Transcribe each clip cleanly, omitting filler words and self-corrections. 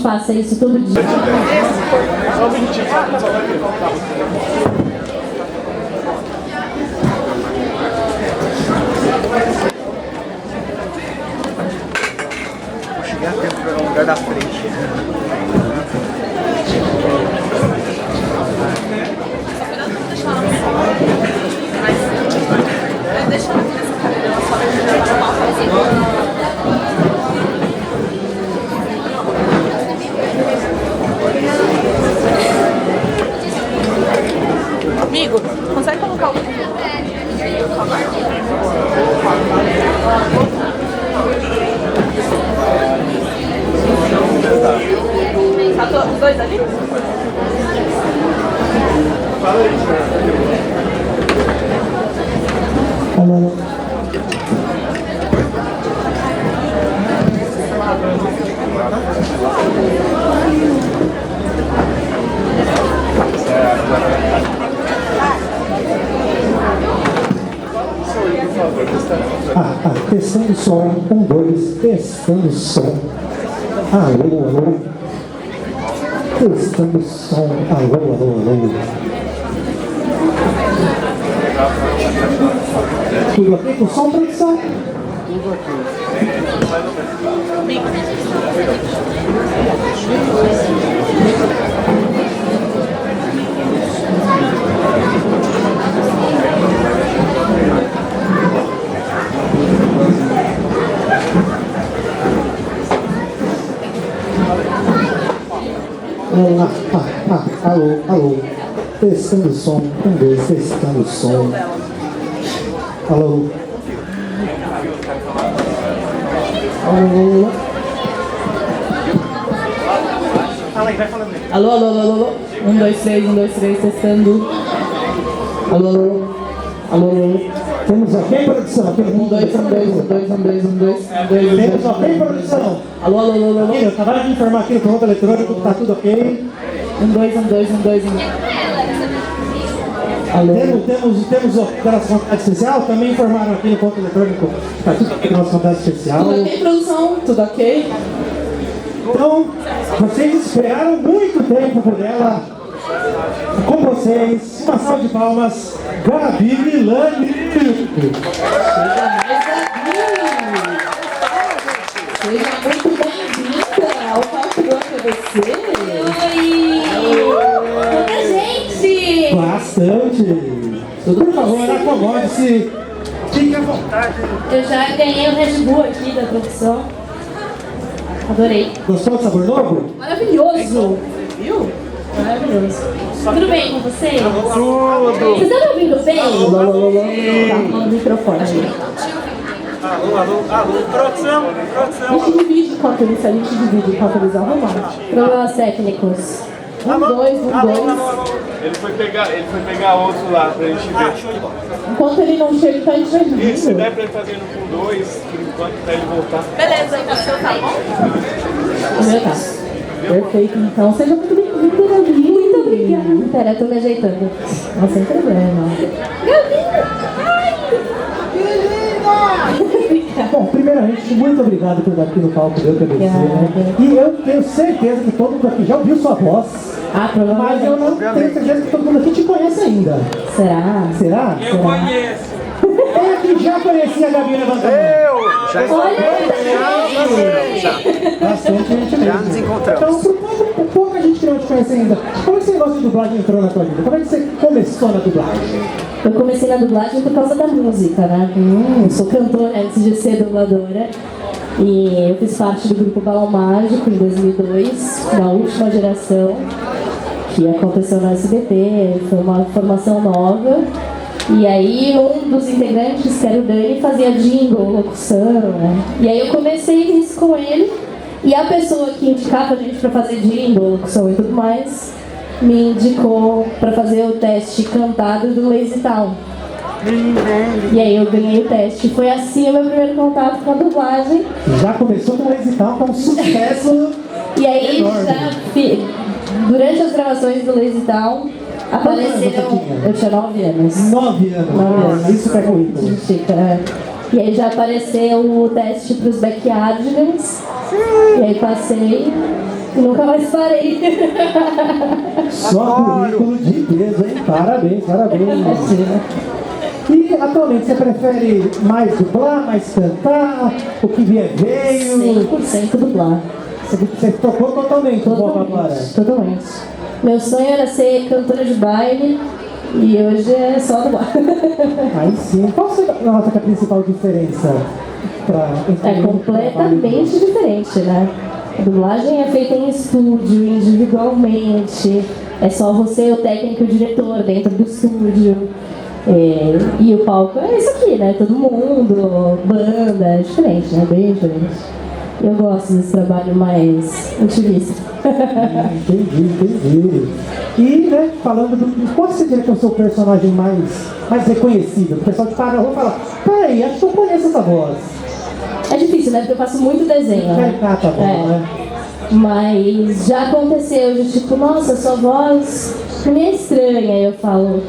faça isso todo dia. Só um minutinho, só vai ver. Vou chegar até o lugar da frente. Deixa eu ver essa cadeira, só vai preparar uma pausa. Amigo, consegue colocar o... Tá os dois ali? Fala aí, Testando som, 1, 2, testando som. Alô, alô. Testando som, alô, alô, alô. Tudo ok com som, produção? Tudo alô, alô, testando som, 1, 2, testando som. Alô, alô, fala aí, vai falando aí. Alô, alô, alô, alô. 1, 2, 3, testando. Alô, alô, alô, alô. temos ok, produção? 1, 2, 1, 2, 1, 2, 1, 2, 1, 2, 1, 2, 1, 2. Temos ok, produção? Alô, alô, alô, alô. Eu acabaram de informar aqui no ponto eletrônico que está tudo ok. 1, 2, 1, 2, 1, 2, 1. Alô. Temos o nosso contato especial, também informaram aqui no ponto eletrônico que está tudo ok no nosso contato especial. Tudo ok, produção? Tudo ok? Então, vocês esperaram muito tempo por ela. Com vocês, uma salva de palmas, Gabi Milani. Seja muito bem-vinda ao palco do APBC. Muita gente! Bastante. Por favor, acomode-se. Fique à vontade. Eu já ganhei o Red Bull aqui da produção. Adorei. Gostou do sabor novo? Maravilhoso! Viu? Maravilhoso. Tudo bem com vocês? Tudo. Vocês estão me ouvindo bem? Tá, no microfone. Alô, alô, alô, produção, A gente divide enquanto eles, a gente divide enquanto eles arrumam. Problemas técnicos. 1, 2, 1, 2. Ele foi pegar outro lá pra gente ver. Enquanto ele não chega, então a gente vai E se dividindo. der pra ele fazendo com 2, por enquanto, até ele voltar. Beleza, então o seu tá bom? O meu tá. Perfeito, então. Seja muito bem-vinda, Gabi. Muito obrigada. Pera, eu tô me ajeitando. Não, sem problema. Bom, primeiramente, muito obrigado por estar aqui no palco do APBC, né? E eu tenho certeza que todo mundo aqui já ouviu sua voz, Ah, mas eu não tenho certeza que todo mundo aqui te conhece ainda. Será? Será? Eu conheço. Quem aqui já conhecia a Gabi levantando? Já Bastante gente mesmo. Já nos encontramos. Então, por pouca gente que não te conhece ainda, como é que esse negócio de dublagem entrou na tua vida? Como é que você começou na dublagem? Eu comecei na dublagem por causa da música, né? Eu sou cantora antes de ser dubladora. E eu fiz parte do grupo Balão Mágico em 2002, da última geração, que aconteceu no SBT, foi uma formação nova. E aí um dos integrantes, que era o Dani, fazia jingle, locução, né? E aí eu comecei isso com ele, e a pessoa que indicava a gente para fazer jingle, locução e tudo mais, me indicou para fazer o teste cantado do Lazy Town. E aí eu ganhei o teste. Foi assim o meu primeiro contato com a dublagem. Já começou com o Lazy Town, com um sucesso. E aí enorme. durante as gravações do Lazy Town apareceram. Eu tinha 9 anos. 9 anos. Nossa, Isso que é currículo. Chica, é. E aí já apareceu o teste para os Backyardigans. E aí passei. Nunca mais parei. Só currículo de peso, hein? Parabéns, parabéns. E atualmente você prefere mais dublar, mais cantar? O que vier veio? 100% dublar. Você tocou totalmente o Bob agora? Totalmente. Meu sonho era ser cantora de baile e hoje é só dublar. Aí sim. Qual você nota que é a principal diferença? É completamente diferente, né? A dublagem é feita em estúdio, individualmente. É só você, o técnico e o diretor dentro do estúdio. E o palco é isso aqui, né? Todo mundo, banda, é diferente, né? Bem diferente. Eu gosto desse trabalho mais intimista. Entendi. E, né, falando do... Qual você diria que é o seu personagem mais reconhecido? O pessoal te para na rua e fala, peraí, acho que eu conheço essa voz. É difícil, né? Porque eu faço muito desenho, né? Tá bom, né? Mas já aconteceu de tipo, nossa, sua voz me é estranha. Eu falo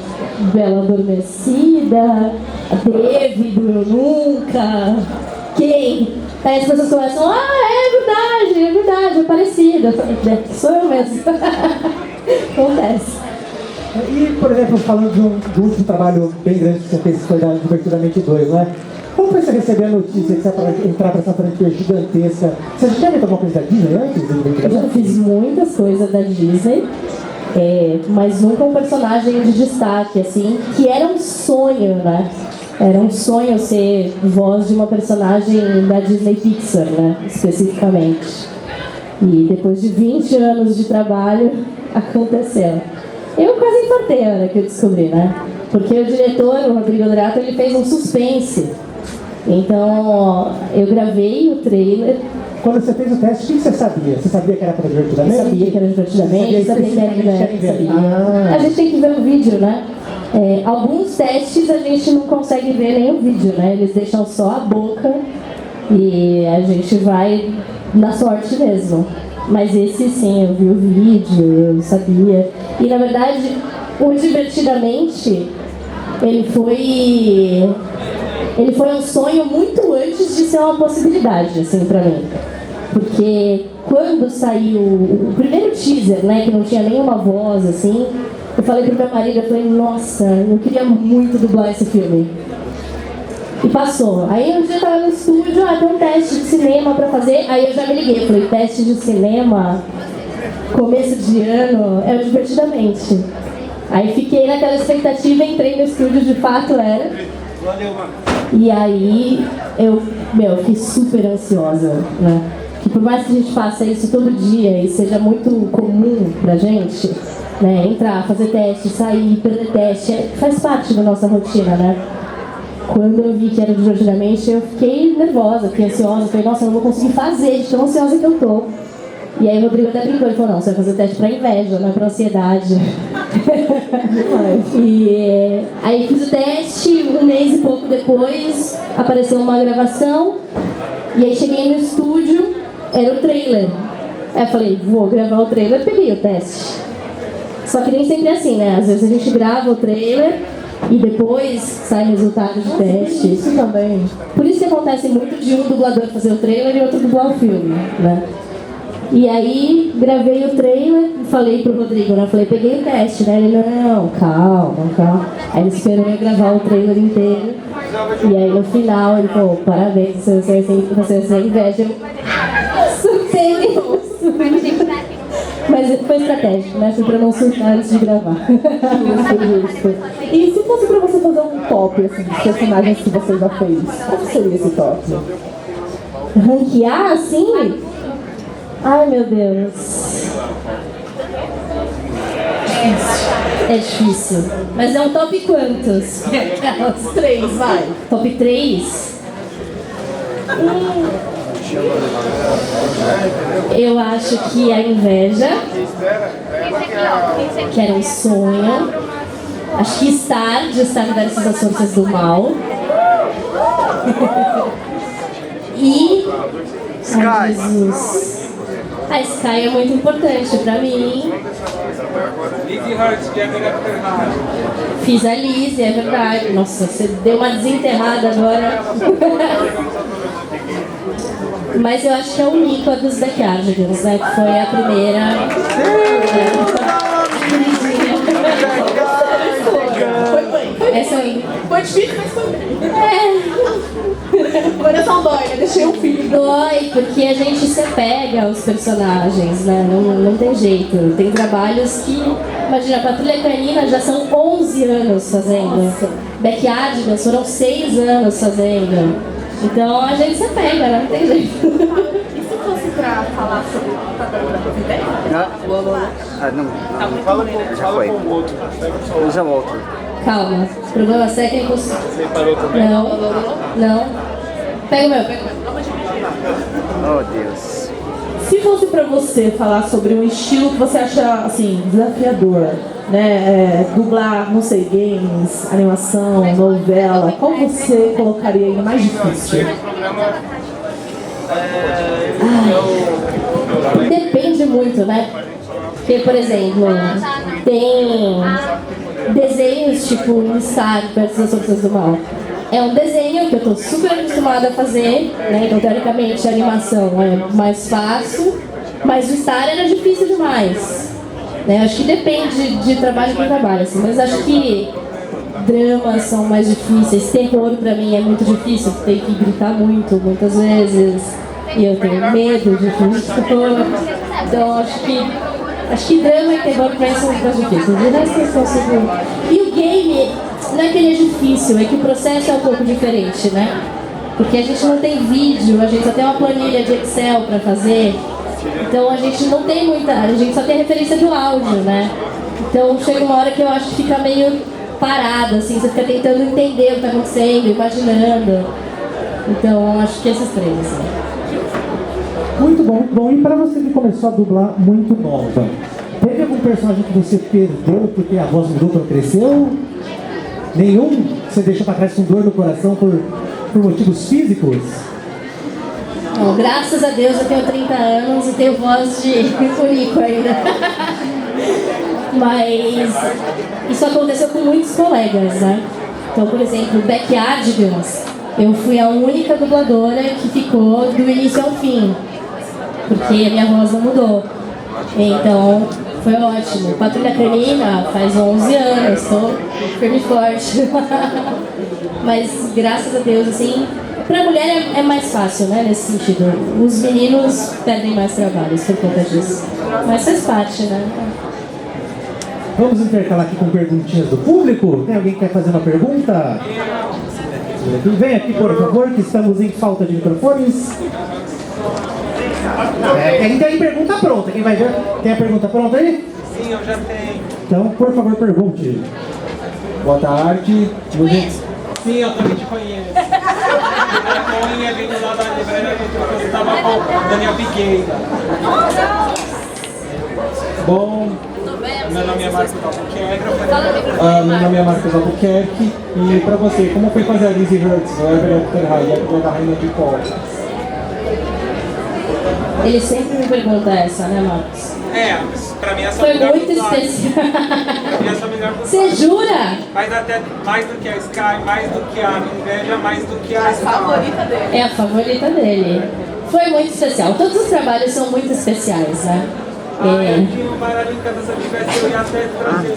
Bela Adormecida, David, Eu Nunca, quem? Aí as pessoas começam, é verdade, é parecido. Sou eu mesmo. Acontece. E, por exemplo, falando de um último trabalho bem grande que você fez, foi da Divertidamente 2, né? Como foi você receber a notícia que você ia entrar para essa franquia gigantesca? Você já tinha alguma coisa da Disney antes? Eu já fiz muitas coisas da Disney, mas nunca um personagem de destaque, assim, que era um sonho, né? Era um sonho ser voz de uma personagem da Disney Pixar, né? Especificamente. E depois de 20 anos de trabalho, aconteceu. Eu quase infartei a hora que eu descobri, né? Porque o diretor, o Rodrigo Drato, ele fez um suspense. Então, eu gravei o trailer. Quando você fez o teste, o que você sabia? Você sabia que era para Divertidamente? Eu sabia que era Divertidamente, sabia que era Divertidamente. A gente tem que ver o vídeo, né? Alguns testes a gente não consegue ver nem o vídeo, né? Eles deixam só a boca e a gente vai na sorte mesmo. Mas esse sim, eu vi o vídeo, eu sabia. E na verdade, o Divertidamente, ele foi um sonho muito antes de ser uma possibilidade, assim, pra mim. Porque quando saiu o primeiro teaser, né, que não tinha nenhuma voz, assim, eu falei pro meu marido, eu falei, nossa, eu queria muito dublar esse filme. E passou. Aí um dia eu tava no estúdio, tem um teste de cinema pra fazer, aí eu já me liguei, eu falei, teste de cinema, começo de ano, é o Divertidamente. Aí fiquei naquela expectativa, entrei no estúdio, de fato era. E aí eu fiquei super ansiosa, né? Que por mais que a gente faça isso todo dia e seja muito comum pra gente, né? Entrar, fazer teste, sair, perder teste, faz parte da nossa rotina, né? Quando eu vi que era Divertidamente, eu fiquei nervosa, fiquei ansiosa, falei, nossa, eu não vou conseguir fazer, de tão ansiosa que eu tô. E aí o Rodrigo até brincou, ele falou, não, você vai fazer teste pra inveja, não é pra ansiedade. E aí fiz o teste, um mês e pouco depois, apareceu uma gravação, e aí cheguei no estúdio, era o trailer. Aí eu falei, vou gravar o trailer, peguei o teste. Só que nem sempre é assim, né? Às vezes a gente grava o trailer e depois sai o resultado de teste. Isso também. Por isso que acontece muito de um dublador fazer o trailer e outro dublar o filme, né? E aí, gravei o trailer e falei pro Rodrigo, né? Falei, peguei o teste, né? Ele, não, calma. Aí ele esperou eu gravar o trailer inteiro. E aí, no final, ele falou, parabéns, você é inveja. Eu surtei. Mas foi estratégico, né? Foi pra não surtar antes de gravar. Justo. E se fosse pra você fazer um top, assim, dos personagens que você já fez, qual seria esse top? Ranquear, assim? Ai, meu Deus. É difícil. Mas é um top quantos? Os 3, vai. Top 3? Eu acho que a inveja, que era um sonho. Acho que de estar versus as forças do mal. E... Ai, Jesus. A Sky é muito importante pra mim. Fiz a Lizzie, é verdade. Nossa, você deu uma desenterrada agora. Mas eu acho que é o Nico dos Backyardigans, né? Que foi a primeira. Essa aí. Foi difícil, mas foi bem. É. Coração dói, né? Deixei o filho. Dói, porque a gente se apega aos personagens, né? Não tem jeito. Tem trabalhos que, imagina, a Patrulha Canina já são 11 anos fazendo. Backyardigans foram 6 anos fazendo. Então a gente se apega, né? Não tem jeito. E se fosse pra falar sobre o Tartaruga Ninja? Não. Fala Já foi. com o outro. Pega o seu. Usa o outro. Calma, problemas técnicos. Você parou também? Não. Pega o meu. Oh, Deus. Se fosse pra você falar sobre um estilo que você acha, assim, desafiador, né? Dublar, não sei, games, animação, novela, qual você colocaria aí mais difícil? Depende muito, né? Porque, por exemplo, tem desenhos tipo Star versus as Forças do Mal. É um desenho que eu tô super acostumada a fazer, né? Então, teoricamente, a animação é mais fácil, mas o Star era difícil demais. Né? Acho que depende de trabalho para trabalho, assim, mas acho que dramas são mais difíceis. Terror, pra mim, é muito difícil, tem que gritar muito, muitas vezes, e eu tenho medo de terror. Então, acho que drama e terror pra mim são os mais difíceis. De resto, eu consigo. E o game, não é que ele é difícil, é que o processo é um pouco diferente, né? Porque a gente não tem vídeo, a gente só tem uma planilha de Excel pra fazer. Então a gente não tem muita, a gente só tem referência do áudio, né? Então chega uma hora que eu acho que fica meio parado, assim, você fica tentando entender o que tá acontecendo, imaginando. Então acho que esses três, assim. Muito bom, muito bom. E para você que começou a dublar muito nova, teve algum personagem que você perdeu porque a voz mudou quando cresceu? Nenhum? Você deixou para trás com dor no coração por motivos físicos? Bom, graças a Deus eu tenho 30 anos e tenho voz de Nico ainda. Mas isso aconteceu com muitos colegas, né? Então, por exemplo, Backyardigans, eu fui a única dubladora que ficou do início ao fim, porque a minha voz não mudou. Então, foi ótimo. Patrulha Canina faz 11 anos, estou firme e forte. Mas, graças a Deus, assim, pra mulher é mais fácil, né, nesse sentido. Os meninos perdem mais trabalhos por conta disso. Mas faz parte, né? Vamos intercalar aqui com perguntinhas do público? Tem alguém que quer fazer uma pergunta? Vem aqui, por favor, que estamos em falta de microfones. Quem tem pergunta pronta? Quem vai ver? Tem a pergunta pronta aí? Sim, eu já tenho. Então, por favor, pergunte. Boa tarde. Sim, eu também te conheço. A Coinha vindo lá da livraria que você estava com Daniel Figueira. Bom, meu nome é Marcos Albuquerque. Meu nome é Marcos Albuquerque. E pra você, como foi fazer a Lizzie Hurts no Ever After High, a filha da Rainha de Copa? Ele sempre me pergunta essa, né, Marcos? Pra mim essa Foi melhor muito dublagem. especial. Pra mim essa melhor Você dublagem. jura? Mas até mais do que a Sky, mais do que a Inveja, mais do que a Sky. É a favorita dele. Foi muito especial. Todos os trabalhos são muito especiais, né? Eu tinha um baralho em casa, se eu tivesse, eu ia até trazer.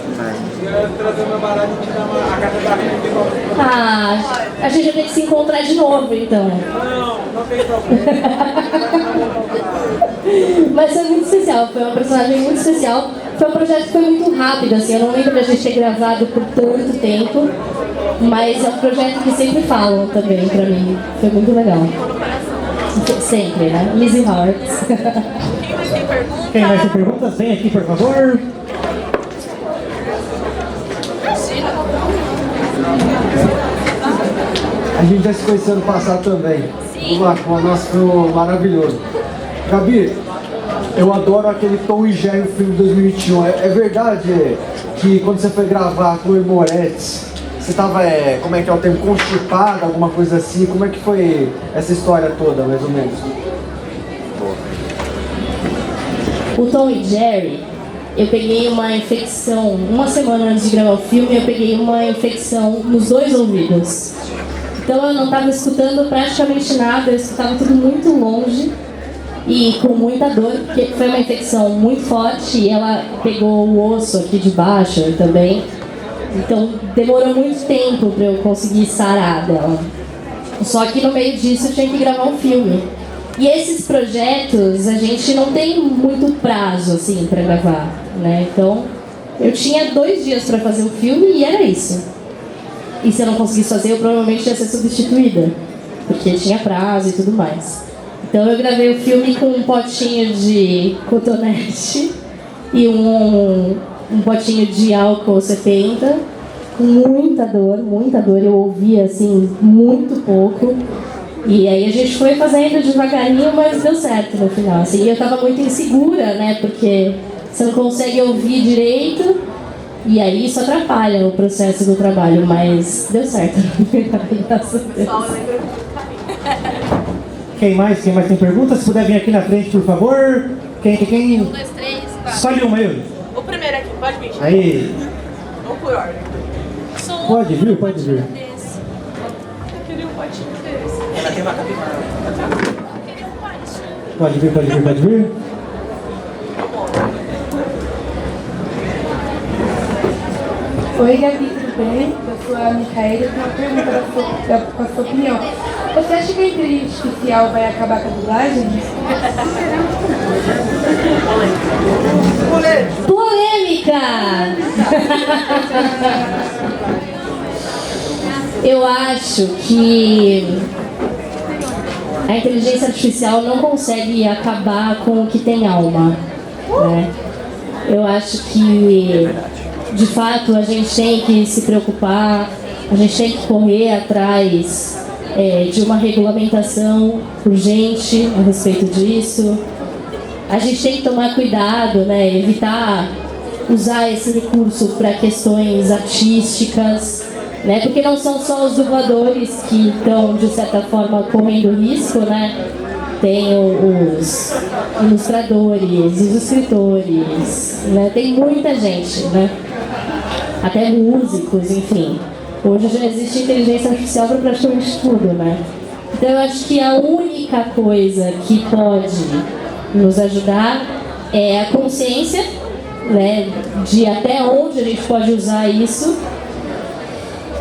Ia trazer meu baralho e te dar a carta da Rainha de Copa. Ah, a gente vai ter que se encontrar de novo, então. Não tem problema. Mas foi muito especial, foi uma personagem muito especial. Foi um projeto que foi muito rápido, assim, eu não lembro da gente ter gravado por tanto tempo, mas é um projeto que sempre falam também pra mim. Foi muito legal. Sempre, né? Lizzie Hearts. Quem mais tem perguntas? Vem aqui, por favor. A gente já se conheceu no passado também. Vamos lá, com o nosso filme maravilhoso. Gabi, eu adoro aquele Tom e Jerry, o filme de 2021. É verdade que quando você foi gravar com o Moretz, você tava, como é que é o termo, constipado, alguma coisa assim? Como é que foi essa história toda, mais ou menos? O Tom e Jerry, eu peguei uma infecção, uma semana antes de gravar o filme, eu peguei uma infecção nos 2 ouvidos. Então eu não estava escutando praticamente nada, eu escutava tudo muito longe e com muita dor, porque foi uma infecção muito forte e ela pegou o osso aqui de baixo também. Então demorou muito tempo para eu conseguir sarar dela. Só que no meio disso eu tinha que gravar um filme. E esses projetos a gente não tem muito prazo assim para gravar, né? Então eu tinha 2 dias para fazer o filme e era isso. E se eu não conseguisse fazer, eu provavelmente ia ser substituída, porque tinha prazo e tudo mais. Então eu gravei o filme com um potinho de cotonete e um potinho de álcool 70, com muita dor, eu ouvia assim muito pouco. E aí a gente foi fazendo devagarinho, mas deu certo no final. Assim, e eu tava muito insegura, né, porque você não consegue ouvir direito. E aí isso atrapalha o processo do trabalho, mas deu certo. Graças a Deus. Quem mais tem perguntas? Se puder vir aqui na frente, por favor. Quem? 1, 2, 3, 4. Escolhe uma, eu. O primeiro aqui, pode vir. Aí. Ou por ordem. Pode vir, pode vir. Eu queria um potinho desse. Ela tem uma capivara. Eu queria um potinho. Pode vir. Oi, Gabi, tudo bem? Eu sou a Micaela e tenho uma pergunta com a sua opinião. Você acha que a inteligência artificial vai acabar com a dublagem? Polêmica! Eu acho que a inteligência artificial não consegue acabar com o que tem alma, né? Eu acho que, de fato, a gente tem que se preocupar, a gente tem que correr atrás de uma regulamentação urgente a respeito disso. A gente tem que tomar cuidado, né, evitar usar esse recurso para questões artísticas, né, porque não são só os dubladores que estão, de certa forma, correndo risco, né? Tem os ilustradores, os escritores, né? Tem muita gente, né? Até músicos, enfim. Hoje já existe inteligência artificial para praticamente tudo, né? Então eu acho que a única coisa que pode nos ajudar é a consciência, né? De até onde a gente pode usar isso.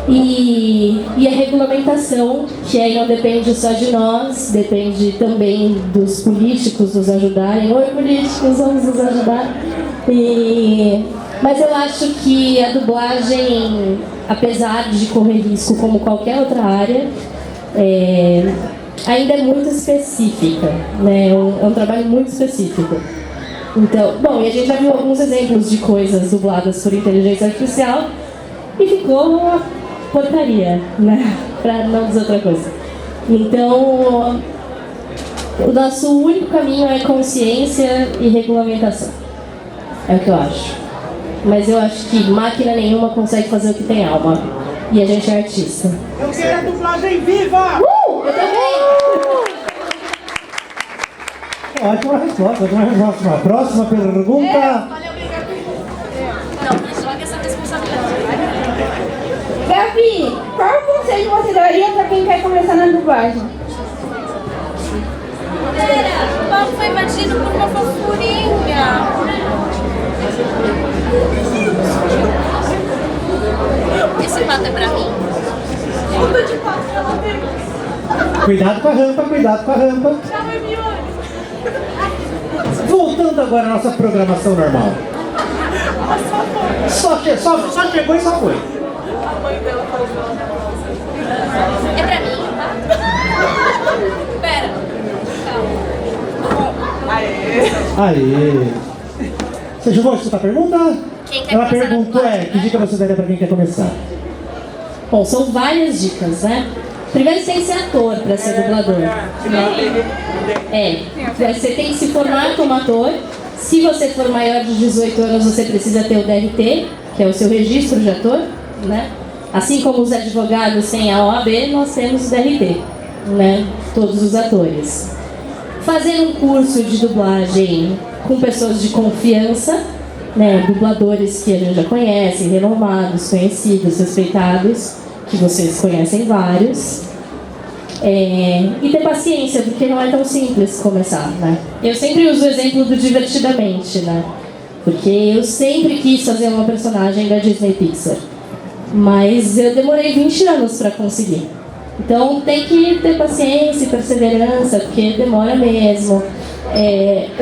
E a regulamentação, que aí não depende só de nós, depende também dos políticos nos ajudarem. Oi, políticos, vamos nos ajudar. Mas eu acho que a dublagem, apesar de correr risco como qualquer outra área, ainda é muito específica, né? É um trabalho muito específico. Então, bom, e a gente já viu alguns exemplos de coisas dubladas por inteligência artificial e ficou uma porcaria, né? Pra não dizer outra coisa. Então, o nosso único caminho é consciência e regulamentação. É o que eu acho. Mas eu acho que máquina nenhuma consegue fazer o que tem alma. E a gente é artista. Eu quero a dublagem viva! Eu também! Ótima resposta. Próxima pergunta. Não, me joga essa responsabilidade. Gabi, qual conselho você daria para quem quer começar na dublagem? Galera, o papo foi invadido por uma fofurinha. Esse pato é pra mim? Puta de pato, ela tem. Cuidado com a rampa. Voltando agora à nossa programação normal. Só chegou e só foi. É pra mim, tá? Pera. Calma. Aê! Você jogou a escutar a pergunta? Quem quer Ela começar na perguntou, dublagem, que dica você daria pra quem quer começar? Bom, são várias dicas, né? Primeiro, você tem que ser ator para ser dublador. Você tem que se formar como ator. Se você for maior de 18 anos, você precisa ter o DRT, que é o seu registro de ator, né? Assim como os advogados têm a OAB, nós temos o DRT, né? Todos os atores. Fazer um curso de dublagem com pessoas de confiança, né? Dubladores que a gente já conhece, renomados, conhecidos, respeitados, que vocês conhecem vários. E ter paciência, porque não é tão simples começar, né? Eu sempre uso o exemplo do Divertidamente, né? Porque eu sempre quis fazer uma personagem da Disney Pixar, mas eu demorei 20 anos para conseguir. Então tem que ter paciência e perseverança, porque demora mesmo.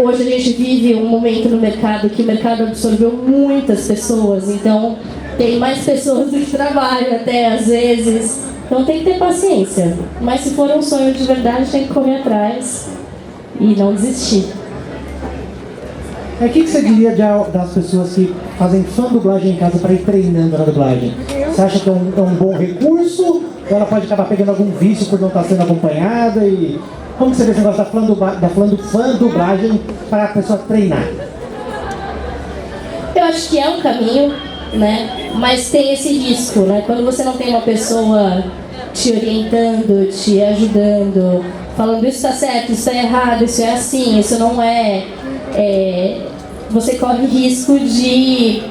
Hoje a gente vive um momento no mercado que o mercado absorveu muitas pessoas, então tem mais pessoas do que trabalho até às vezes. Então tem que ter paciência. Mas se for um sonho de verdade, tem que correr atrás e não desistir. O que você diria das pessoas que fazem só dublagem em casa para ir treinando na dublagem? Você acha que é um bom recurso? Ou ela pode acabar pegando algum vício por não estar sendo acompanhada? E como você vê esse negócio da fã dublagem para a pessoa treinar? Eu acho que é um caminho, né? Mas tem esse risco, né? Quando você não tem uma pessoa te orientando, te ajudando, falando isso está certo, isso está errado, isso é assim, isso não é... Você corre risco de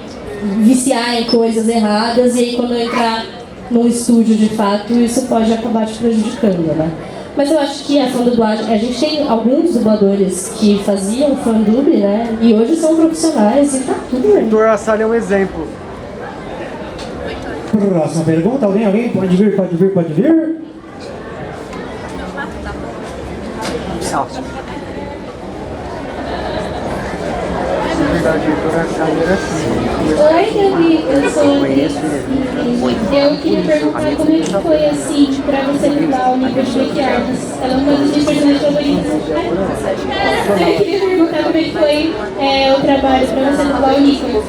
viciar em coisas erradas e aí quando entrar num estúdio de fato, isso pode acabar te prejudicando, né? Mas eu acho que a fã-dublagem, a gente tem alguns dubladores que faziam fã-dub, né? E hoje são profissionais e tá tudo bem. Heitor Assali é um exemplo. Próxima pergunta, alguém? Pode vir. Na verdade, o Heitor Assali era assim. Oi, Gabi, eu sou a Cris. Eu queria perguntar como é que foi assim pra você dublar o Nico de Backyards. Ela é uma das minhas personagens favoritas. Eu queria perguntar como é que foi o trabalho pra você dublar o Nico.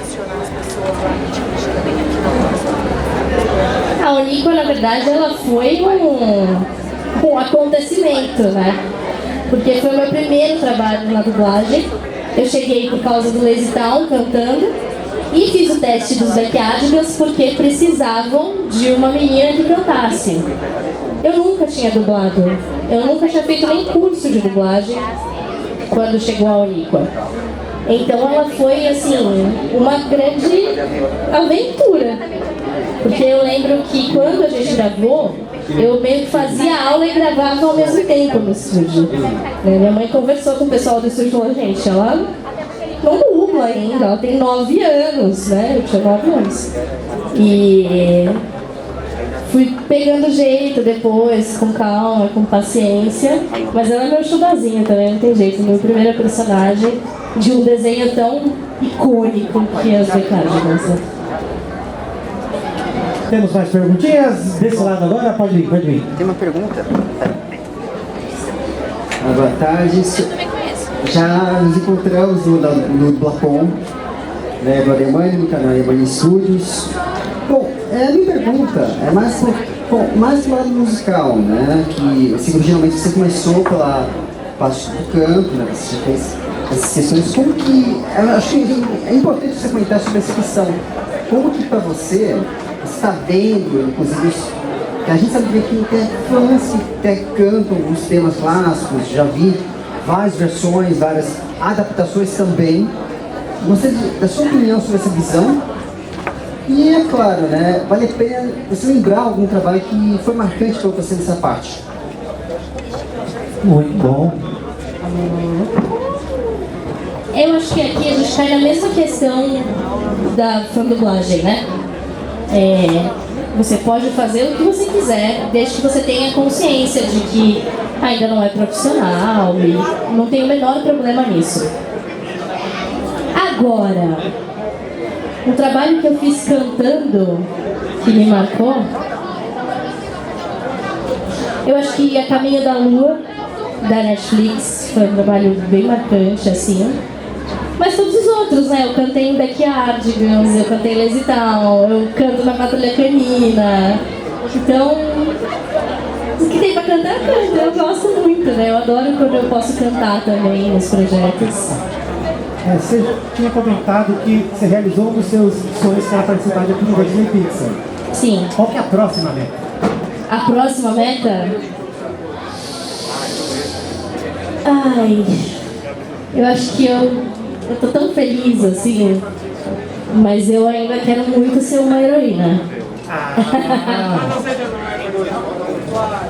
A Oníqua, na verdade, ela foi um acontecimento, né? Porque foi o meu primeiro trabalho na dublagem. Eu cheguei por causa do Lazy Town cantando e fiz o teste dos Backyardigans porque precisavam de uma menina que cantasse. Eu nunca tinha dublado, eu nunca tinha feito nem curso de dublagem quando chegou a Oníqua. Então ela foi, assim, uma grande aventura. Porque eu lembro que quando a gente gravou, eu meio que fazia aula e gravava ao mesmo tempo no estúdio. Minha mãe conversou com o pessoal do estúdio e falou, gente, ela não dubla ainda, ela tem 9 anos, né? Eu tinha 9 anos. E fui pegando jeito depois, com calma, com paciência. Mas ela é meu chudazinho também, não tem jeito. Meu primeiro personagem de um desenho tão icônico que é as Backyardigans. Temos mais perguntinhas? Desse lado agora? Pode vir. Tem uma pergunta? Boa tarde. Já nos encontramos no Dublacom, né, do Alemanha, no canal Alemanha Studios. Bom, a minha pergunta é mais do lado musical, né? Que originalmente você começou pela parte do canto, né? Você fez essas questões. Como que. Eu acho que é importante você comentar sobre essa questão. Como que para você está vendo, inclusive, que a gente sabe que tem fãs que até cantam alguns temas clássicos, já vi várias versões, várias adaptações também. Você, da sua opinião sobre essa visão? E é claro, né, vale a pena você lembrar algum trabalho que foi marcante para você nessa parte. Muito bom. Eu acho que aqui a gente cai na mesma questão da fã-dublagem, né? Você pode fazer o que você quiser, desde que você tenha consciência de que ainda não é profissional e não tem o menor problema nisso. Agora, um trabalho que eu fiz cantando, que me marcou, eu acho que A Caminho da Lua, da Netflix, foi um trabalho bem marcante, assim. Mas todos os outros, né? Eu cantei em Backyardigans, eu cantei em Lazy Town, eu canto na Patrulha Canina. Então, o que tem pra cantar, eu canto. Eu gosto muito, né? Eu adoro quando eu posso cantar também nos projetos. Você tinha comentado que você realizou um dos seus sonhos que era participar de aqui no Disney Pixar. Sim. Qual que é a próxima meta? A próxima meta? Ai, eu acho que eu tô tão feliz assim, mas eu ainda quero muito ser uma heroína.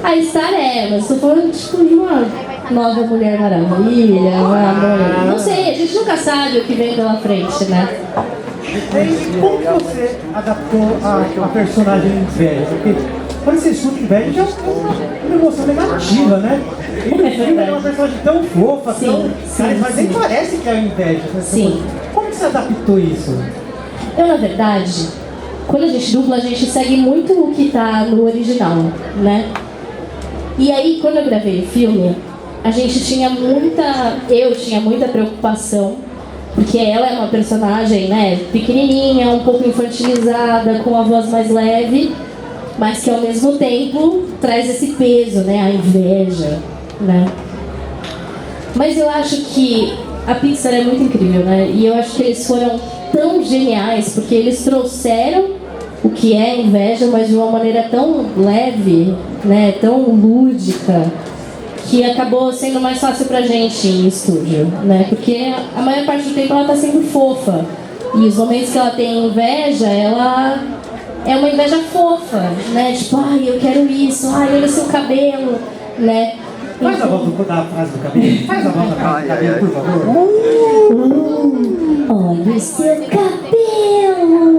A Star mas tô falando tipo de uma nova Mulher Maravilha, não sei, a gente nunca sabe o que vem pela frente, né? E como que você adaptou a personagem Inveja? Porque quando você escuta Inveja já é uma emoção negativa, né? E o filme é uma personagem tão fofa, mas nem parece que é a Inveja. Né? Sim. Como que você adaptou isso? Eu, na verdade, quando a gente dubla, a gente segue muito o que tá no original, né? E aí, quando eu gravei o filme, eu tinha muita preocupação, porque ela é uma personagem, né, pequenininha, um pouco infantilizada, com a voz mais leve, mas que ao mesmo tempo traz esse peso, né, a inveja, né? Mas eu acho que a Pixar é muito incrível, né? E eu acho que eles foram tão geniais, porque eles trouxeram o que é inveja, mas de uma maneira tão leve, né, tão lúdica, que acabou sendo mais fácil pra gente em estúdio, né? Porque a maior parte do tempo ela tá sendo fofa. E os momentos que ela tem inveja, ela é uma inveja fofa, né? Tipo, ai, eu quero isso, ai, olha o seu cabelo, né? Faz a volta da frase do cabelo. Faz a volta da frase do cabelo, por favor. Olha o seu cabelo!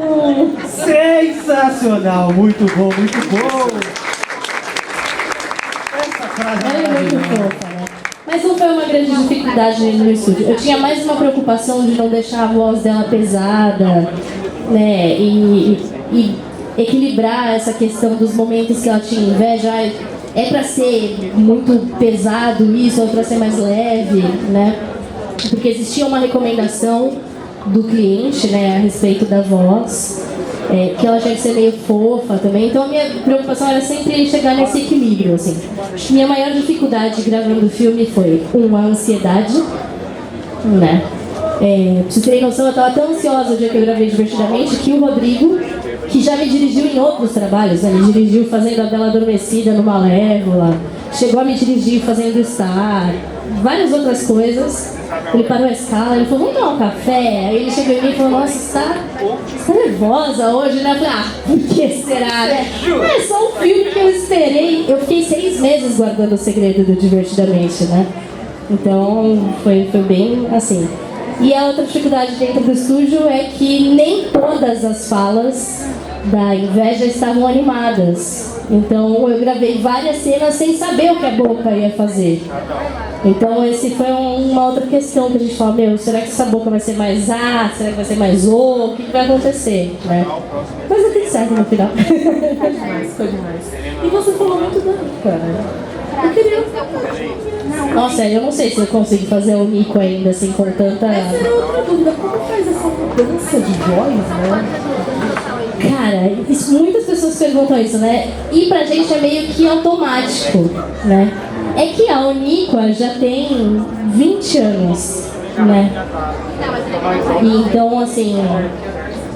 Sensacional! Muito bom, muito bom! Essa frase é muito fofa, né? Mas não foi uma grande dificuldade no estúdio. Eu tinha mais uma preocupação de não deixar a voz dela pesada, né? E equilibrar essa questão dos momentos que ela tinha inveja. É pra ser muito pesado isso, ou é pra ser mais leve, né? Porque existia uma recomendação do cliente, né, a respeito da voz, que ela tinha que ser meio fofa também. Então a minha preocupação era sempre chegar nesse equilíbrio, assim. Minha maior dificuldade gravando o filme foi a ansiedade, né? Pra vocês terem noção, eu estava tão ansiosa o dia que eu gravei Divertidamente que o Rodrigo, que já me dirigiu em outros trabalhos, né? Me dirigiu fazendo a Bela Adormecida no Malévola, chegou a me dirigir fazendo Star, várias outras coisas. Ele parou a escala, ele falou, vamos tomar um café? Aí ele chegou em mim e falou, nossa, você tá nervosa hoje, né? Eu falei, por que será, né? É só um filme que eu esperei. Eu fiquei 6 meses guardando o segredo do Divertidamente, né? Então, foi bem assim. E a outra dificuldade dentro do estúdio é que nem todas as falas da inveja estavam animadas. Então eu gravei várias cenas sem saber o que a boca ia fazer. Então esse foi uma outra questão que a gente falou, será que essa boca vai ser mais A? Será que vai ser mais O? O que vai acontecer, né? Mas é tudo certo no final. Foi demais. E você falou muito da Nica, né? Eu queria... Nossa, eu não sei se eu consigo fazer o Nico ainda assim com tanta... Essa era outra dúvida, como faz essa mudança de voz, né? Cara, muitas pessoas perguntam isso, né? E pra gente é meio que automático, né? É que a Oníqua já tem 20 anos, né? E então, assim,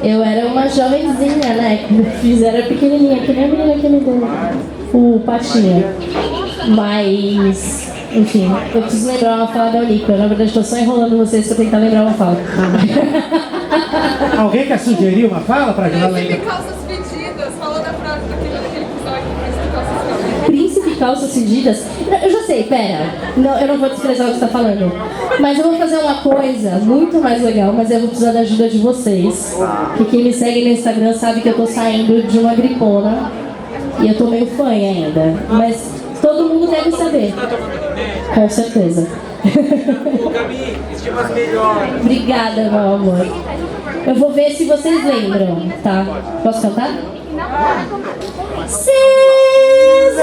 eu era uma jovenzinha, né? Era pequenininha, que nem a menina que me deu o patinha. Mas, enfim, eu preciso lembrar uma fala da Oníqua. Na verdade, estou só enrolando vocês para tentar lembrar uma fala. Alguém quer sugerir uma fala para ajudar a lembrar? Príncipe Calças Fedidas, falou da frase daquele episódio do Príncipe Calças Fedidas. Príncipe Calças Fedidas? Eu já sei, pera. Não, eu não vou desprezar o que você está falando. Mas eu vou fazer uma coisa muito mais legal, mas eu vou precisar da ajuda de vocês. Porque quem me segue no Instagram sabe que eu tô saindo de uma gripona. E eu tô meio fã ainda. Mas todo mundo deve saber. Com certeza. Gabi, estimas melhor. Obrigada, meu amor. Eu vou ver se vocês lembram, tá? Posso cantar? Seus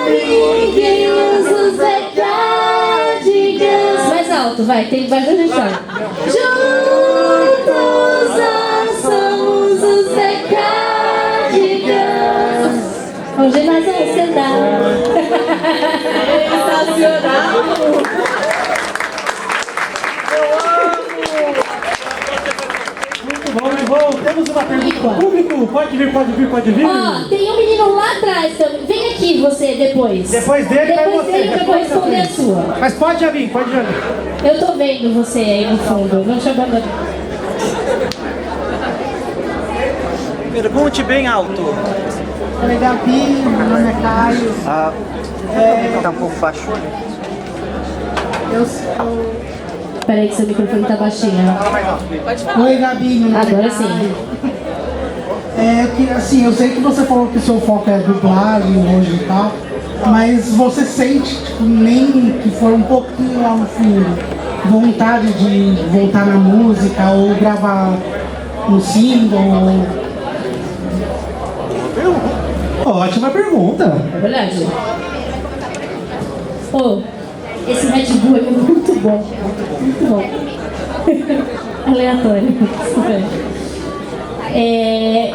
amiguinhos, os cardigans. Mais alto, vai, tem mais gente só. Juntos nós somos os cardigans. Hoje nós vamos cantar. Sensacional! Muito bom. Temos uma pergunta do público. Pode vir. Ó, tem um menino lá atrás também. Vem aqui você depois. Depois dele, vai Depois você. dele que eu vou responder a sua. Mas pode já vir. Eu tô vendo você aí no fundo. Não te abandono. Pergunte bem alto. Oi, Gabi, meu nome é Caio. Tá um pouco baixo. Peraí que seu microfone tá baixinho. Pode falar. Oi, Gabi, meu nome Agora é sim. Caio. Eu queria, assim, eu sei que você falou que o seu foco é dublagem hoje e tal, mas você sente, tipo, nem que for um pouquinho lá no fundo, vontade de voltar na música ou gravar um single? Ótima pergunta. É verdade. Pô, esse Red Bull é muito bom. Muito bom. Aleatório.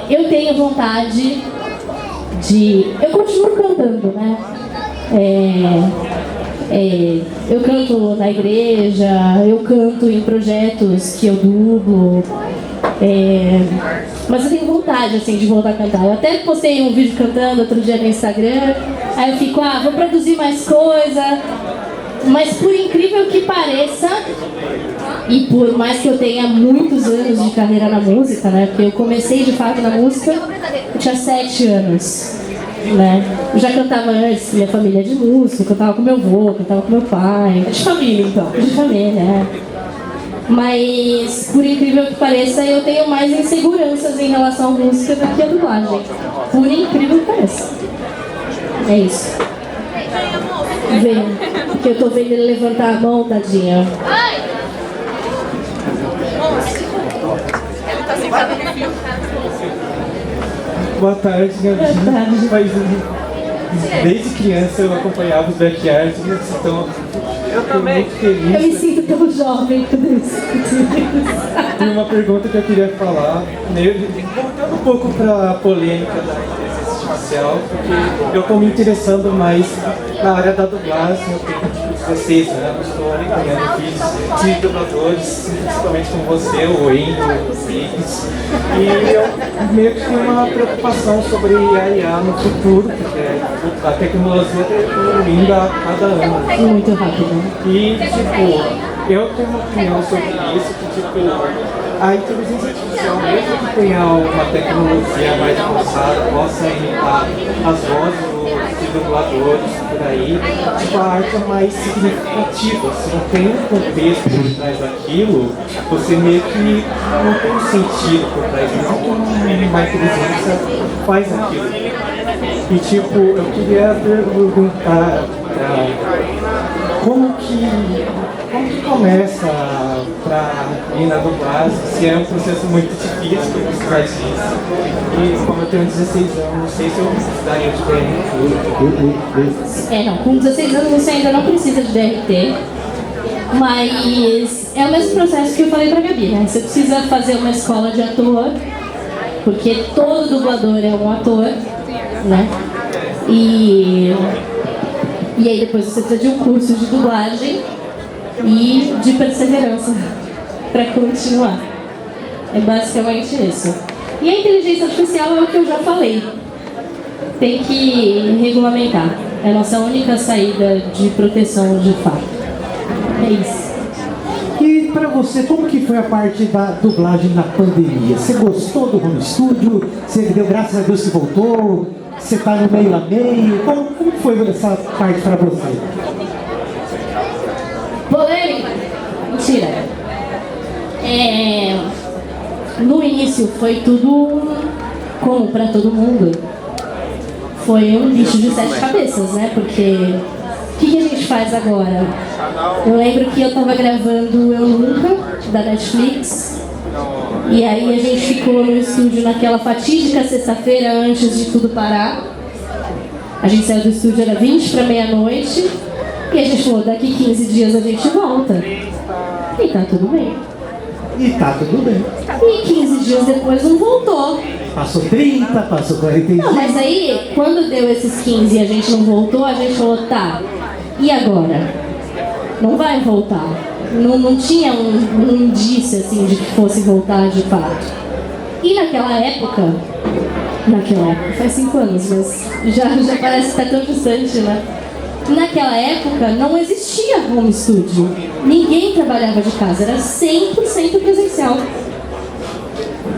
Eu tenho vontade de... Eu continuo cantando, né? Eu canto na igreja, eu canto em projetos que eu dublo. Mas eu tenho vontade, assim, de voltar a cantar. Eu até postei um vídeo cantando outro dia no Instagram. Aí eu fico, vou produzir mais coisa. Mas por incrível que pareça, e por mais que eu tenha muitos anos de carreira na música, né? Porque eu comecei de fato na música, eu tinha 7 anos, né? Eu já cantava antes, minha família é de música, eu cantava com meu avô, cantava com meu pai. De família, então. De família, Mas, por incrível que pareça, eu tenho mais inseguranças em relação à música do que a dublagem. Por incrível que pareça. É isso. Vem, porque eu tô vendo ele levantar a mão, tadinha. Ele tá sentado no fio. Boa tarde, Gabi. Desde criança eu acompanhava os backyards, então eu também muito feliz. Eu me sinto tão jovem com isso. Tem uma pergunta que eu queria falar, voltando um pouco para a polêmica da inteligência artificial, porque eu estou me interessando mais na área da dublagem. Eu tenho 16 anos, estou acompanhando vídeos de dubladores, principalmente como você, o Wendel, o Riggs, e eu meio que tenho uma preocupação sobre a IA no futuro, porque a tecnologia está evoluindo a cada ano. Muito rápido. E, tipo, eu tenho uma opinião sobre isso, que, tipo, a inteligência artificial, mesmo que tenha uma tecnologia mais avançada, possa imitar as vozes de dubladores por aí, tipo, a arte é mais significativa. Se não tem um contexto por trás daquilo, você meio que não tem um sentido por trás disso, como uma inteligência faz aquilo. E, tipo, eu queria perguntar como que começa pra ir na dublagem, se é um processo muito difícil por causa disso. E como eu tenho 16 anos, não sei se eu daria de DRT. Não, com 16 anos você ainda não precisa de DRT, mas é o mesmo processo que eu falei pra Gabi, né? Você precisa fazer uma escola de ator, porque todo dublador é um ator, né? E aí depois você precisa de um curso de dublagem e de perseverança para continuar. É basicamente isso. E a inteligência artificial é o que eu já falei. Tem que regulamentar. É a nossa única saída de proteção de fato. É isso. E pra você, como que foi a parte da dublagem na pandemia? Você gostou do home studio? Você deu graças a Deus que voltou? Você tá no meio a meio? Como foi essa parte pra você? Polêmica? Mentira. No início foi tudo como pra todo mundo. Foi um bicho de 7 cabeças, né? Porque o que a gente faz agora? Eu lembro que eu tava gravando Eu Nunca, da Netflix. E aí a gente ficou no estúdio naquela fatídica sexta-feira antes de tudo parar. A gente saiu do estúdio, era 20 para meia-noite. E a gente falou, daqui 15 dias a gente volta. E tá tudo bem. E 15 dias depois não voltou. Passou 30, passou 45. Não, mas aí, quando deu esses 15 e a gente não voltou, a gente falou, tá, e agora? Não vai voltar. Não tinha um indício assim de que fosse voltar de fato. E naquela época, faz 5 anos, mas já parece que está tão distante, né? Naquela época não existia home studio. Ninguém trabalhava de casa, era 100% presencial.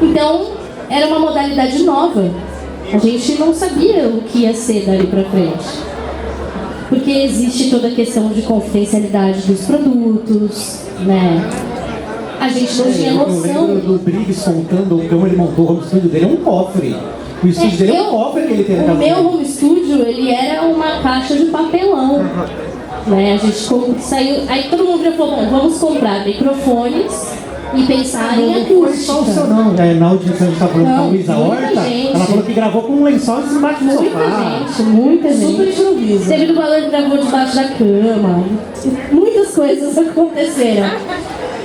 Então, era uma modalidade nova. A gente não sabia o que ia ser dali pra frente. Porque existe toda a questão de confidencialidade dos produtos, né? A gente não tinha noção. Eu lembro do Briggs contando como ele montou o home studio dele, é um cofre. O estúdio dele é um cofre que ele tem na casa. O meu home studio, ele era uma caixa de papelão. Né? A gente saiu. Aí todo mundo já falou, bom, vamos comprar microfones e pensar em acústica. Não, na audiência a gente tá falando com a Luísa Horta, ela falou que gravou com um lençol embaixo do sofá. Muita gente. Super improviso. Teve dublador que gravou debaixo da cama. Muitas coisas aconteceram.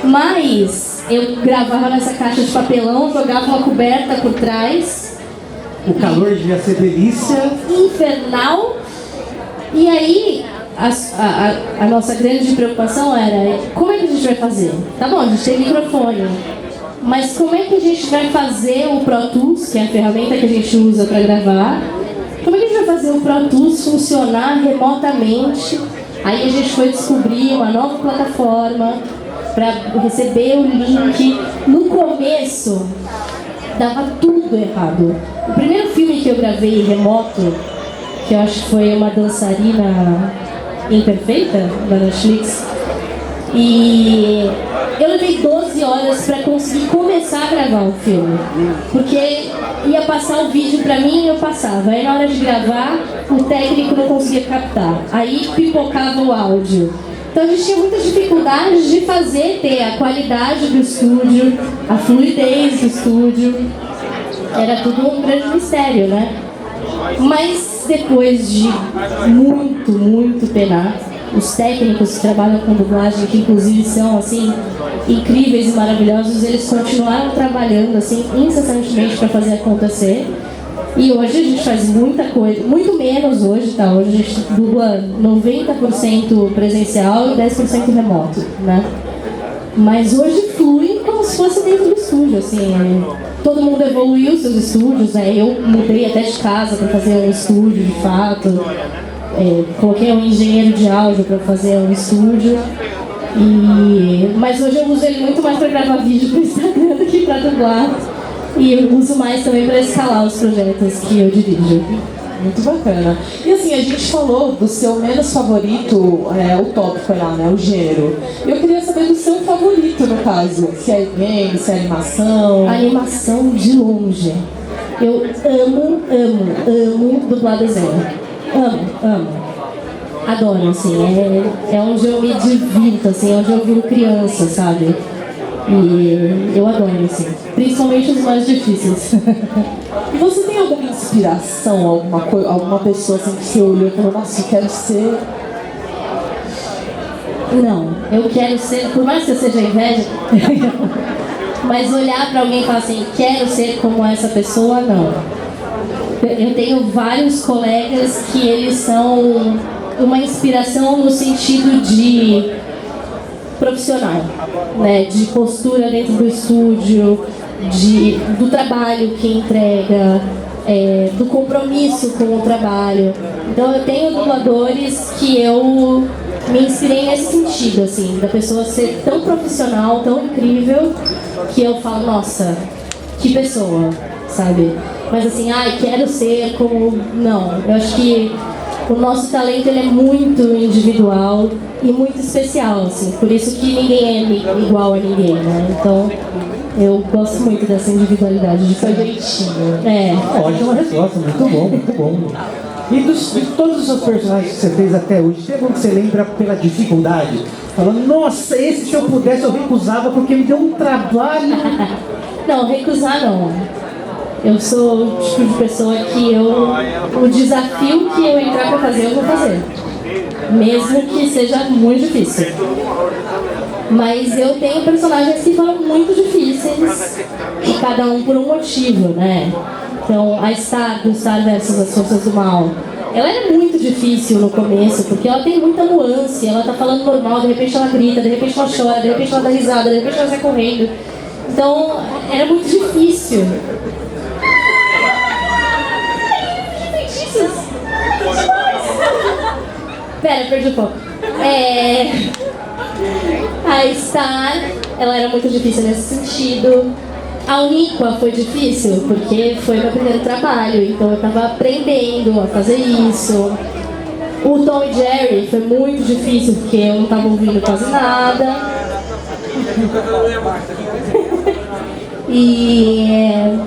Mas eu gravava nessa caixa de papelão, jogava uma coberta por trás. O calor devia ser delícia. Infernal. E aí, a nossa grande preocupação era, como é que a gente vai fazer? Tá bom, a gente tem microfone, mas como é que a gente vai fazer o Pro Tools, que é a ferramenta que a gente usa para gravar, como é que a gente vai fazer o Pro Tools funcionar remotamente? Aí a gente foi descobrir uma nova plataforma para receber o link. No começo, dava tudo errado. O primeiro filme que eu gravei remoto, que eu acho que foi uma dançarina imperfeita da Netflix, e eu levei 12 horas para conseguir começar a gravar o filme, porque ia passar o vídeo para mim e eu passava, aí na hora de gravar o técnico não conseguia captar, aí pipocava o áudio. Então a gente tinha muitas dificuldades de ter a qualidade do estúdio, a fluidez do estúdio, era tudo um grande mistério, né? Mas depois de muito penar, os técnicos que trabalham com dublagem, que inclusive são assim incríveis e maravilhosos, eles continuaram trabalhando assim incessantemente para fazer acontecer. E hoje a gente faz muita coisa, muito menos hoje, tá? Hoje a gente dubla 90% presencial e 10% remoto, né? Mas hoje flui como se fosse dentro do estúdio, assim. Todo mundo evoluiu seus estúdios, né? Eu mudei até de casa para fazer um estúdio, de fato. Coloquei um engenheiro de áudio para fazer um estúdio. Mas hoje eu uso ele muito mais para gravar vídeo pro Instagram do que para dublar. E eu uso mais também para escalar os projetos que eu dirijo. Muito bacana. E assim, a gente falou do seu menos favorito, o tópico lá, né? O gênero. Eu queria saber do seu favorito, no caso. Se é game, se é animação. Animação de longe. Eu amo dublar desenho. Amo. Adoro, assim. É onde eu me divirto, assim, é onde eu viro criança, sabe? E eu adoro, assim. Principalmente os mais difíceis. E você tem alguma inspiração, alguma pessoa assim que você olhou e falou, nossa, eu quero ser... Não, eu quero ser, por mais que eu seja inveja, mas olhar pra alguém e falar assim, quero ser como essa pessoa, não. Eu tenho vários colegas que eles são uma inspiração no sentido de profissional, né? De postura dentro do estúdio, do trabalho que entrega, do compromisso com o trabalho. Então eu tenho dubladores que eu me inspirei nesse sentido, assim, da pessoa ser tão profissional, tão incrível, que eu falo, nossa, que pessoa, sabe? Mas assim, quero ser como... Não, eu acho que o nosso talento ele é muito individual e muito especial, assim, por isso que ninguém é igual a ninguém, né? Então, eu gosto muito dessa individualidade de jeitinho. Ótima resposta, muito bom. E de todos os seus personagens que você fez até hoje, tem algum que você lembra pela dificuldade? Falando, nossa, esse se eu pudesse eu recusava porque me deu um trabalho. Não, recusar não. Eu sou o tipo de pessoa que o desafio que eu entrar pra fazer, eu vou fazer. Mesmo que seja muito difícil. Mas eu tenho personagens que foram muito difíceis, e cada um por um motivo, né? Então, a Star, do Star versus as Forças do Mal, ela era muito difícil no começo, porque ela tem muita nuance, ela tá falando normal, de repente ela grita, de repente ela chora, de repente ela dá risada, de repente ela sai correndo. Então, era muito difícil. Pera, perdi o foco. A Star, ela era muito difícil nesse sentido. A Uníqua foi difícil, porque foi meu primeiro trabalho, então eu tava aprendendo a fazer isso. O Tom e Jerry foi muito difícil, porque eu não tava ouvindo quase nada. E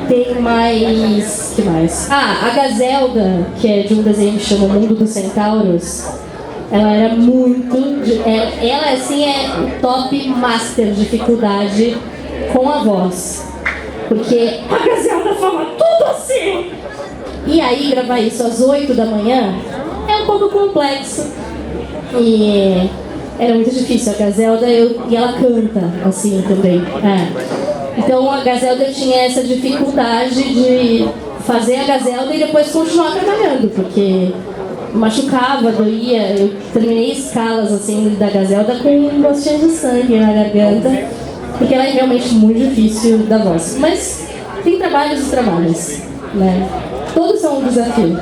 tem mais... que mais? Ah, a Gazelda, que é de um desenho que chama Mundo dos Centauros. Ela era muito... ela, assim, é o top master de dificuldade com a voz. Porque a Gazelda fala tudo assim! E aí, gravar isso às 8 da manhã é um pouco complexo. E era muito difícil. A Gazelda, e ela canta assim também. Então a Gazelda tinha essa dificuldade de fazer a Gazelda e depois continuar trabalhando, porque machucava, doía. Eu terminei escalas assim da Gazelda com um gostinho de sangue na garganta, porque ela é realmente muito difícil da voz. Mas tem trabalhos e trabalhos, né? Todos são um desafio.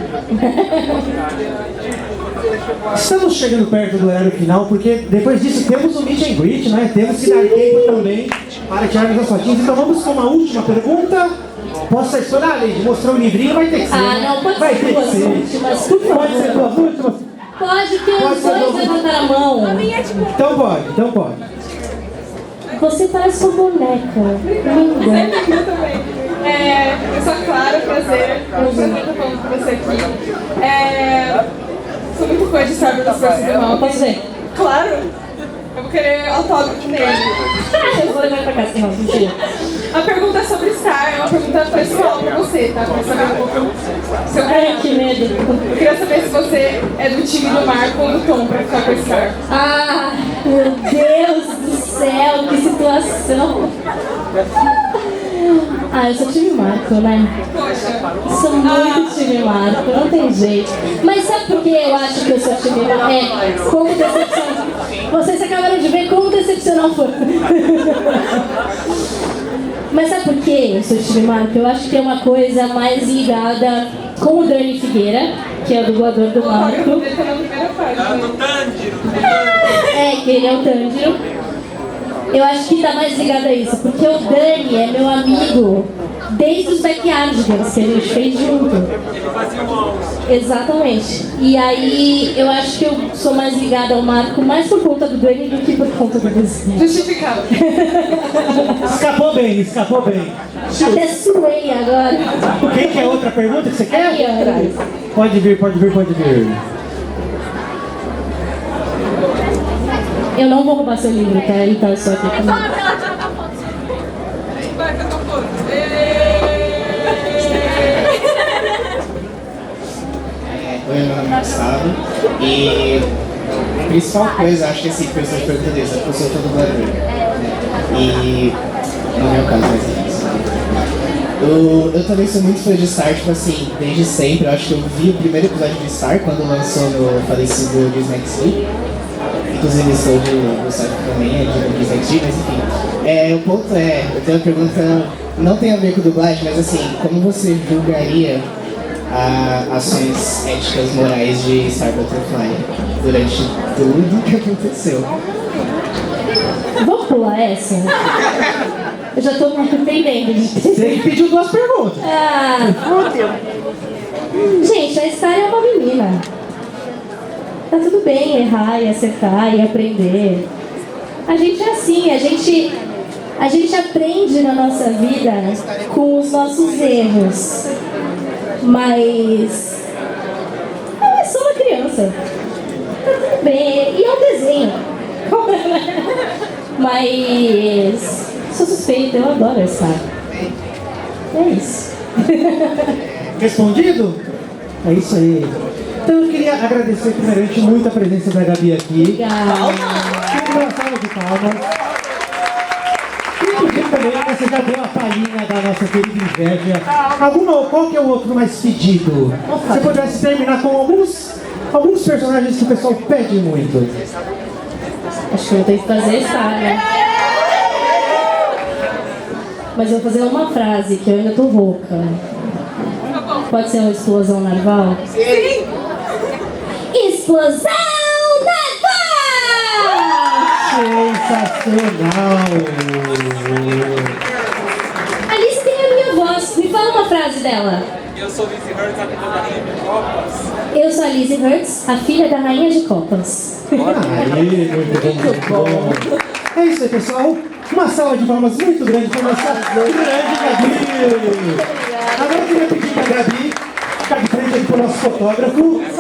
Estamos chegando perto do horário final, porque depois disso temos um meet and greet, né? Temos que dar tempo também para tirarmos as fotinhas. Então vamos com uma última pergunta. Posso escolher, Leide? Mostrar o livrinho, vai ter que ser. Não, pode vai ser ter duas que ser. últimas, por favor. Pode ser duas últimas? Pode, que os dois levantaram a mão. Então pode. Você parece uma boneca. Linda. Eu também. Eu sou a Clara, prazer. Eu sou muito falando com você aqui. Sou muito fã de Cyber das Forças do Mal. Posso ver? Claro. Eu vou querer autógrafo nele. Eu vou levar pra casa, não, mentira. A pergunta é sobre Star, é uma pergunta pessoal pra você, tá? Pra saber um pouco seu Ai, que medo. Eu queria saber se você é do time do Marco ou do Tom pra ficar com Star. Ah, meu Deus do céu, que situação. Eu sou time Marco, né? Poxa. Sou muito time Marco, não tem jeito. Mas sabe por que eu acho que eu sou time Marco? Como decepcionar. Vocês acabaram de ver como decepcionar o fã. Mas sabe por que eu sou time Marco? Eu acho que é uma coisa mais ligada com o Dani Figueira, que é o dublador do Marco. Que ele é o Tanjiro. Eu acho que tá mais ligado a isso, porque o Dani é meu amigo desde os Backyardigans que a gente fez junto. Exatamente. E aí eu acho que eu sou mais ligada ao Marco mais por conta do Dani do que por conta do desenho. Justificado. Escapou bem. Até suei agora. Quem quer outra pergunta que você quer? Aí, atrás. Pode vir. Eu não vou roubar seu livro, tá? Ele tá só aqui comigo. Vai, que eu tô foda. Oi, meu nome é Gustavo. E a principal coisa, acho que assim, que eu sou de pergunta desse, é que eu sou dublador. E não é o caso, mas é isso. Eu também sou muito fã de Star, tipo assim, desde sempre. Eu acho que eu vi o primeiro episódio de Star quando lançou no falecido Disney XD. Inclusive sou do site também, é de Disney XD, mas enfim. O ponto é, eu tenho uma pergunta, não tem a ver com dublagem, mas assim, como você julgaria ações éticas morais de Star Butterfly durante tudo que aconteceu? Vamos pular essa? Eu já tô me arrependendo. Você que pediu duas perguntas. Gente, a Star é uma menina. Tá tudo bem errar e acertar e aprender. A gente é assim, a gente aprende na nossa vida com os nossos erros. Mas é só uma criança. Tá tudo bem. E é um desenho. Mas sou suspeita, eu adoro essa. É isso. Respondido? É isso aí. Então eu queria agradecer primeiramente muito a presença da Gabi aqui. Obrigada. Uma salva de palmas. E também você já deu a palhinha da nossa querida Inveja. Qual que é o outro mais pedido? Se pudesse terminar com alguns personagens que o pessoal pede muito. Acho que eu tenho que fazer Star, né? Mas eu vou fazer uma frase que eu ainda tô rouca. Pode ser uma explosão naval? Sim! Explosão naval! Sensacional! frase dela. Eu sou Lizzie Hertz, a filha da Rainha de Copas. Eu sou a Lizzie Hertz, a filha da Rainha de Copas. Aí, muito bom. É isso aí, pessoal. Uma salva de palmas muito grande para nossa grande Gabi. Agora eu queria pedir para a Gabi ficar de frente aqui para o nosso fotógrafo.